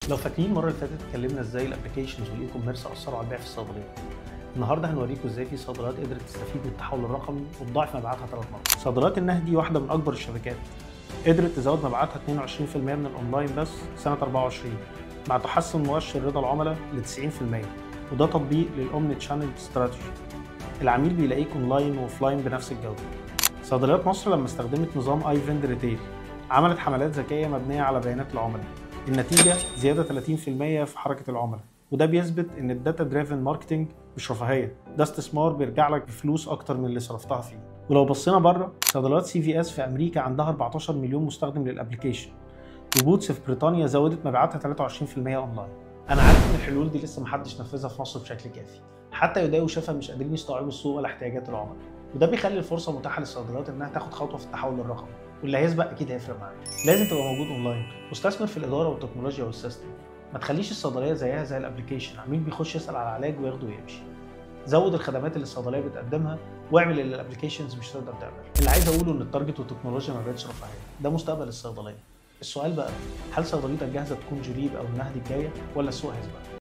لو فاكرين المره اللي فاتت اتكلمنا ازاي الابلكيشنز والاي كوميرس اثروا على البيع في الصيدليات. النهارده هنوريكم ازاي في صيدليات قدرت تستفيد من التحول الرقمي وتضاعف مبيعاتها 3 مرات. صيدليات النهدي دي واحده من اكبر الشركات، قدرت تزود مبيعاتها 22% من الاونلاين بس سنه 24 مع تحسن مؤشر رضا العملاء ل 90%، وده تطبيق للاومني تشانل استراتيجي. العميل بيلاقيك اونلاين واوفلاين بنفس الجوده. صيدليات مصر لما استخدمت نظام اي فيند ريتيل عملت حملات ذكيه مبنيه على بيانات العملاء. النتيجه زياده 30% في حركه العملاء، وده بيثبت ان الداتا دريفن ماركتنج مش رفاهيه، ده استثمار بيرجع لك بفلوس اكتر من اللي صرفتها فيه. ولو بصينا بره، صيدليات سي في اس في امريكا عندها 14 مليون مستخدم للابلكيشن، وبوتس في بريطانيا زودت مبيعاتها 23% اونلاين. انا عارف ان الحلول دي لسه محدش نفذها في مصر بشكل كافي، حتى يوداي وشفا مش قادرين يستوعبوا السوق ولا احتياجات العملاء، وده بيخلي الفرصه متاحه للصيدليات انها تاخد خطوه في التحول الرقمي، واللي هيسبق اكيد هيفرق معاك. لازم تبقى موجود اونلاين، واستثمر في الاداره والتكنولوجيا والسيستم. ما تخليش الصيدليه زيها زي الابلكيشن، عميل بيخش يسال على علاج وياخده ويمشي. زود الخدمات اللي الصيدليه بتقدمها واعمل اللي الابلكيشنز مش تقدر تعمله. اللي عايز اقوله ان التارجت والتكنولوجيا ما بقتش رفاهيه، ده مستقبل الصيدليه. السؤال بقى، هل صيدليتك جاهزه تكون جوليب او النهدي الجايه، ولا السوق هيسبقك؟